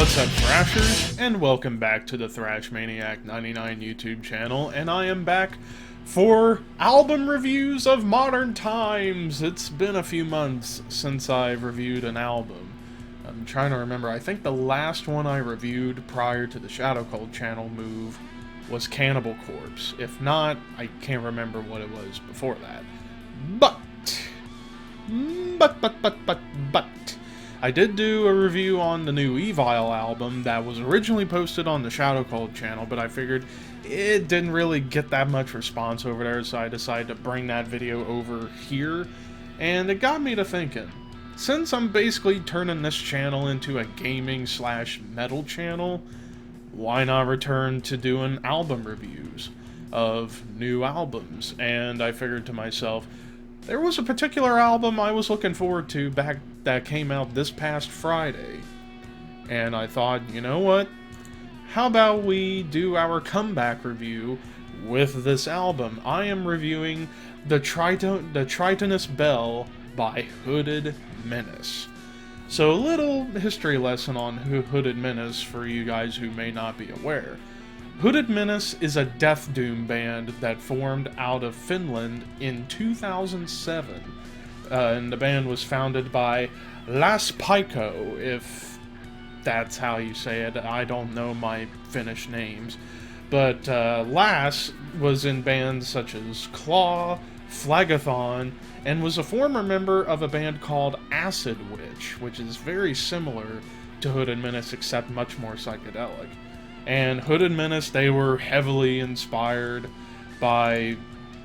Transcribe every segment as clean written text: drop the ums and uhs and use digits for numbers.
What's up, Thrashers, and welcome back to the Thrash Maniac 99 YouTube channel, and I am back for album reviews of modern times. It's been a few months since I've reviewed an album. I'm trying to remember, I think the last one I reviewed prior to the Shadow Cult channel move was Cannibal Corpse. If not, I can't remember what it was before that. But I did do a review on the new Evil album that was originally posted on the Shadow Cult channel, but I figured it didn't really get that much response over there, so I decided to bring that video over here, and it got me to thinking. Since I'm basically turning this channel into a gaming/metal channel, why not return to doing album reviews of new albums? And I figured to myself, there was a particular album I was looking forward to back that came out this past Friday. And I thought, you know what? How about we do our comeback review with this album? I am reviewing the Tritonus Bell by Hooded Menace. So a little history lesson on Hooded Menace for you guys who may not be aware. Hooded Menace is a death doom band that formed out of Finland in 2007. And the band was founded by Las Paiko, if that's how you say it. I don't know my Finnish names. But Las was in bands such as Claw, Flagathon, and was a former member of a band called Acid Witch, which is very similar to Hooded Menace except much more psychedelic. And Hooded Menace, they were heavily inspired by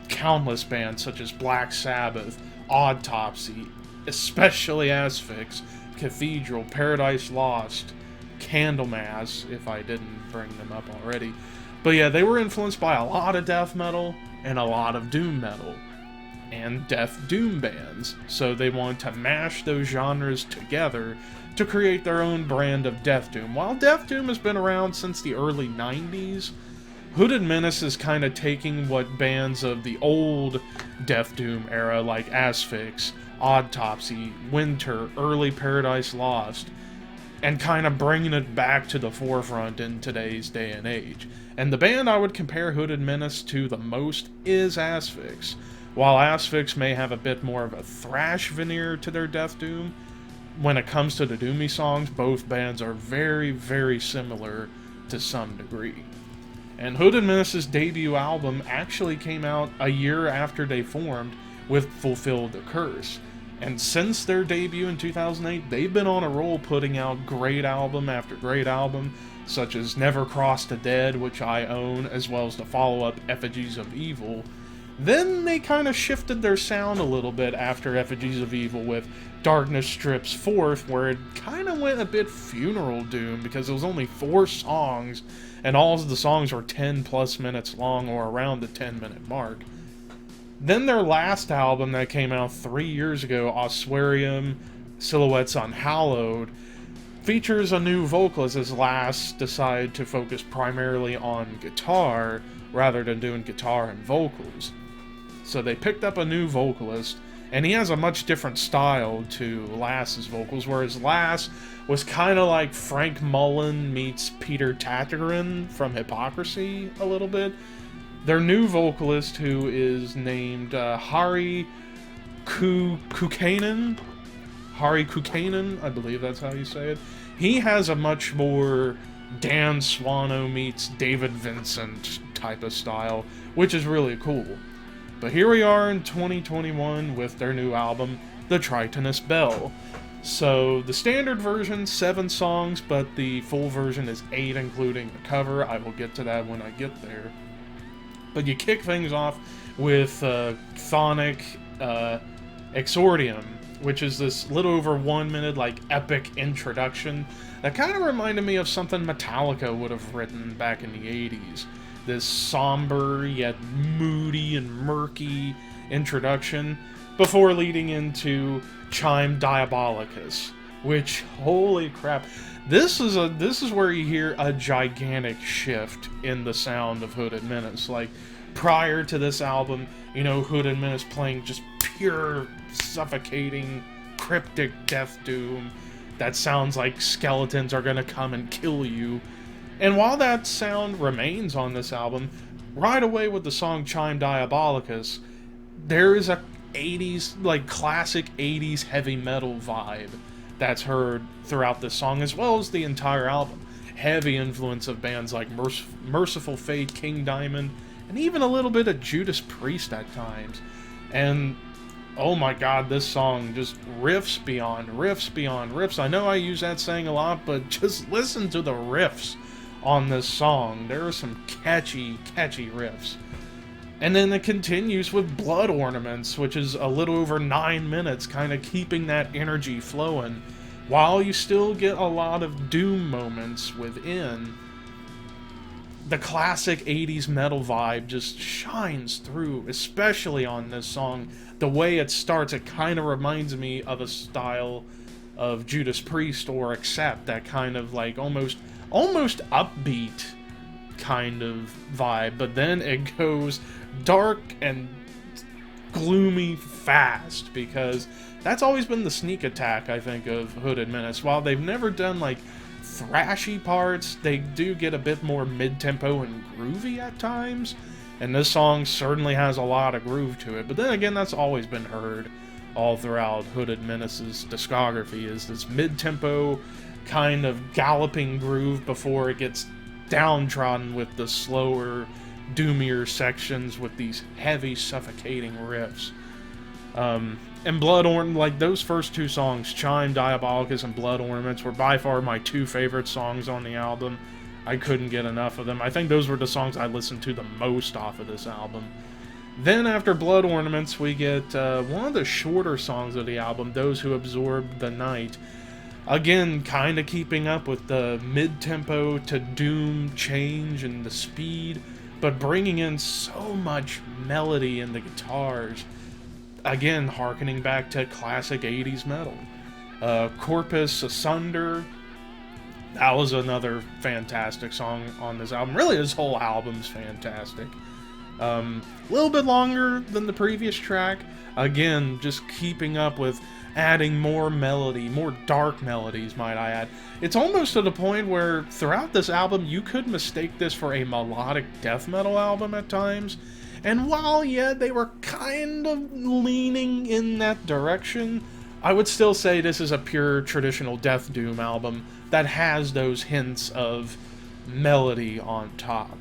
countless bands such as Black Sabbath, Autopsy, especially Asphyx, Cathedral, Paradise Lost, Candlemass, if I didn't bring them up already. But yeah, they were influenced by a lot of death metal and a lot of doom metal and death doom bands, so they wanted to mash those genres together to create their own brand of death doom. While death doom has been around since the early 90s, Hooded Menace is kind of taking what bands of the old death doom era like Asphyx, Autopsy, Winter, early Paradise Lost, and kind of bringing it back to the forefront in today's day and age. And the band I would compare Hooded Menace to the most is Asphyx. While Asphyx may have a bit more of a thrash veneer to their death doom, when it comes to the doomy songs, both bands are very, very similar to some degree. And Hooded Menace's debut album actually came out a year after they formed with Fulfill the Curse. And since their debut in 2008, they've been on a roll putting out great album after great album, such as Never Cross the Dead, which I own, as well as the follow-up Effigies of Evil. Then they kind of shifted their sound a little bit after Effigies of Evil with Darkness Strips Forth, where it kind of went a bit funeral doom because it was only 4 songs, and all of the songs were 10 plus minutes long or around the 10-minute mark. Then their last album that came out 3 years ago, Ossuarium Silhouettes Unhallowed, features a new vocalist as Las decided to focus primarily on guitar rather than doing guitar and vocals. So they picked up a new vocalist, and he has a much different style to Lass's vocals, whereas Lass was kind of like Frank Mullen meets Peter Tatterin from Hypocrisy a little bit. Their new vocalist, who is named Hari Kukkanen, I believe that's how you say it, he has a much more Dan Swano meets David Vincent type of style, which is really cool. But here we are in 2021 with their new album, the Tritonus Bell. So the standard version, 7 songs, but the full version is 8, including the cover. I will get to that when I get there. But you kick things off with Chthonic Exordium, which is this little over 1 minute, like, epic introduction that kind of reminded me of something Metallica would have written back in the 80s. This somber yet moody and murky introduction before leading into Chime Diabolicus, which, holy crap, this is where you hear a gigantic shift in the sound of Hooded Menace. Like, prior to this album, you know, Hooded Menace playing just pure, suffocating, cryptic death doom. that sounds like skeletons are gonna come and kill you. And while that sound remains on this album, right away with the song Chime Diabolicus, there is a 80s, like classic 80s heavy metal vibe that's heard throughout this song, as well as the entire album. Heavy influence of bands like Merciful Fate, King Diamond, and even a little bit of Judas Priest at times. And oh my god, this song just riffs beyond riffs beyond riffs. I know I use that saying a lot, but just listen to the riffs on this song. There are some catchy riffs. And then it continues with Blood Ornaments, which is a little over 9 minutes, kind of keeping that energy flowing, while you still get a lot of doom moments within. The classic 80s metal vibe just shines through, especially on this song. The way it starts, it kind of reminds me of a style of Judas Priest or Accept, that kind of like almost upbeat kind of vibe, but then it goes dark and gloomy fast, because that's always been the sneak attack, I think, of Hooded Menace. While they've never done like thrashy parts, they do get a bit more mid-tempo and groovy at times, and this song certainly has a lot of groove to it. But then again, that's always been heard all throughout Hooded Menace's discography, is this mid-tempo kind of galloping groove before it gets downtrodden with the slower, doomier sections with these heavy, suffocating riffs. And like those first two songs, Chime Diabolicus and Blood Ornaments, were by far my two favorite songs on the album. I couldn't get enough of them. I think those were the songs I listened to the most off of this album. Then after Blood Ornaments, we get one of the shorter songs of the album, Those Who Absorb the Night. Again, kind of keeping up with the mid-tempo to doom change and the speed, but bringing in so much melody in the guitars. Again, harkening back to classic 80s metal. Corpus Asunder, that was another fantastic song on this album. Really, this whole album's fantastic. A little bit longer than the previous track. Again, just keeping up with adding more melody, more dark melodies, might I add. It's almost to the point where throughout this album, you could mistake this for a melodic death metal album at times. And while, yeah, they were kind of leaning in that direction, I would still say this is a pure traditional death doom album that has those hints of melody on top.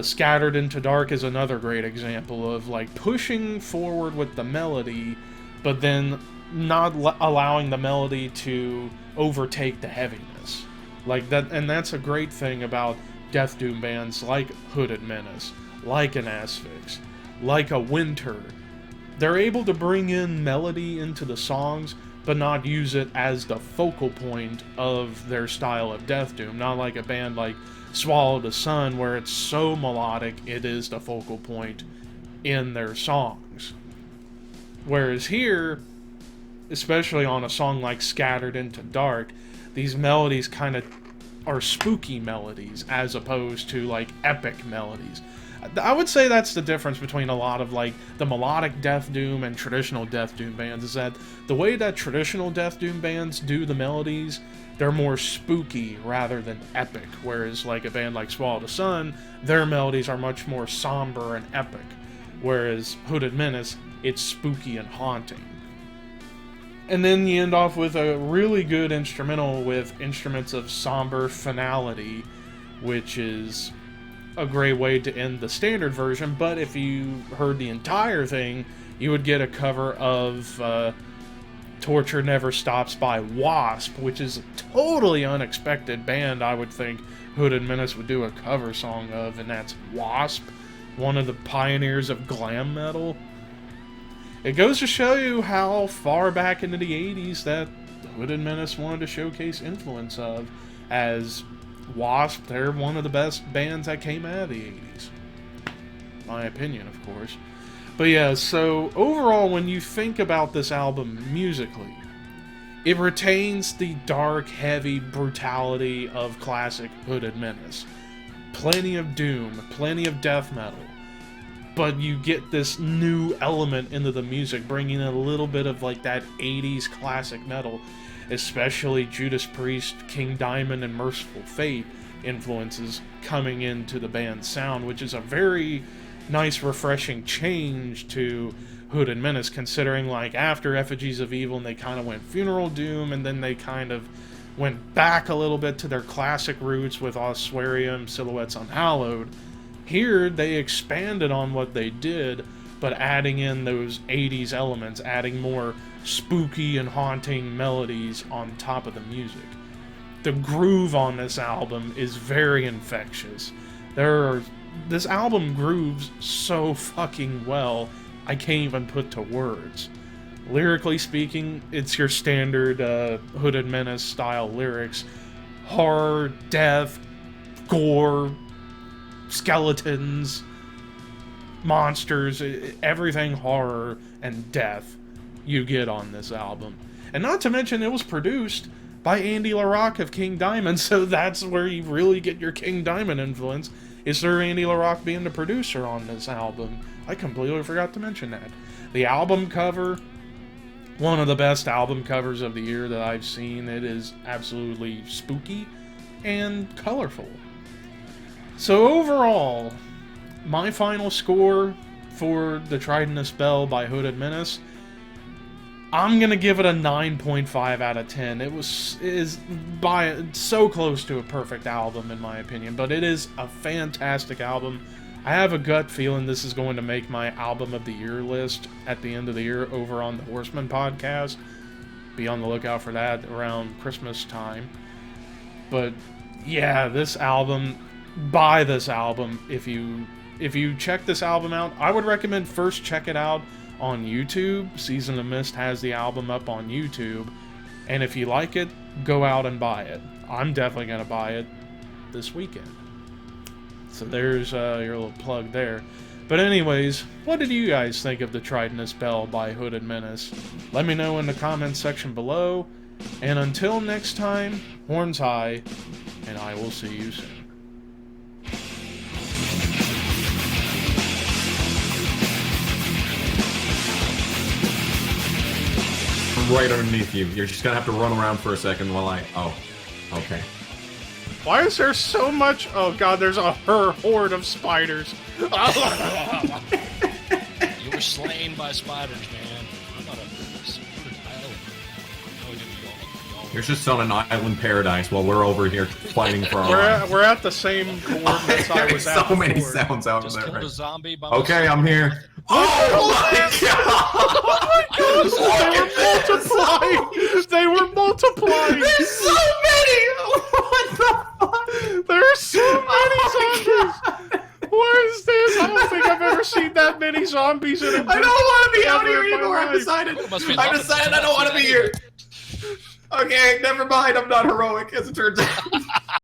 Scattered into Dark is another great example of like pushing forward with the melody, but then not allowing the melody to overtake the heaviness. Like that, and that's a great thing about death doom bands like Hooded Menace, like an Asphyx, like a Winter. They're able to bring in melody into the songs, but not use it as the focal point of their style of death doom. Not like a band like Swallow the Sun, where it's so melodic it is the focal point in their songs. Whereas here, especially on a song like Scattered into Dark, these melodies kind of are spooky melodies as opposed to like epic melodies. I would say that's the difference between a lot of like the melodic death doom and traditional death doom bands, is that the way that traditional death doom bands do the melodies, they're more spooky rather than epic, whereas like a band like Swallow the Sun, their melodies are much more somber and epic, whereas Hooded Menace, it's spooky and haunting. And then you end off with a really good instrumental with instruments of somber finality, which is a great way to end the standard version. But if you heard the entire thing, you would get a cover of Torture Never Stops by Wasp, which is a totally unexpected band I would think Hooded Menace would do a cover song of, and that's Wasp, one of the pioneers of glam metal. It goes to show you how far back into the 80s that Hooded Menace wanted to showcase influence of, as Wasp, they're one of the best bands that came out of the 80s. My opinion, of course. But yeah, so overall, when you think about this album musically, it retains the dark, heavy brutality of classic Hooded Menace. Plenty of doom, plenty of death metal. But you get this new element into the music, bringing in a little bit of like that 80s classic metal. especially Judas Priest, King Diamond, and Merciful Fate influences coming into the band's sound, which is a very nice, refreshing change to Hooded Menace, considering, like, after Effigies of Evil, they kind of went Funeral Doom, and then they kind of went back a little bit to their classic roots with Ossuarium, Silhouettes Unhallowed. Here, they expanded on what they did, but adding in those 80s elements, adding more spooky and haunting melodies on top of the music. The groove on this album is very infectious. This album grooves so fucking well, I can't even put to words. Lyrically speaking, it's your standard Hooded Menace style lyrics. Horror, death, gore, skeletons, monsters, everything horror and death you get on this album. And not to mention, it was produced by Andy LaRocque of King Diamond, so that's where you really get your King Diamond influence, is Sir Andy LaRocque being the producer on this album. I completely forgot to mention that. The album cover, one of the best album covers of the year that I've seen. It is absolutely spooky and colorful. So overall, my final score for the Tritonus Bell by Hooded Menace, I'm gonna give it a 9.5 out of 10. It is so close to a perfect album in my opinion, but it is a fantastic album. I have a gut feeling this is going to make my album of the year list at the end of the year over on the Horseman podcast. Be on the lookout for that around Christmas time. But yeah, this album, buy this album if you check this album out. I would recommend first check it out on YouTube. Season of Mist has the album up on YouTube, and if you like it, go out and buy it. I'm definitely gonna buy it this weekend. So there's your little plug there. But anyways, what did you guys think of the Tritonus Bell by Hooded Menace? Let me know in the comments section below. And until next time, horns high, and I will see you soon. Right underneath you. You're just gonna have to run around for a second while I... Oh. Okay. Why is there so much... Oh god, there's a horde of spiders. You were slain by spiders, man. I'm not a secret island. You're just on an island paradise while we're over here fighting for our lives. We're at the same coordinates I was at so many before. sounds out Just there. killed Right? a zombie by Okay, myself. I'm here. Oh my god! They were multiplying! There's so many! What the fuck? There are so many zombies! What is this? I don't think I've ever seen that many zombies in a group. I don't want to be out here ever in my anymore. I've life. decided. It must be I've nothing. decided I don't want to be here. Okay, never mind. I'm not heroic, as it turns out.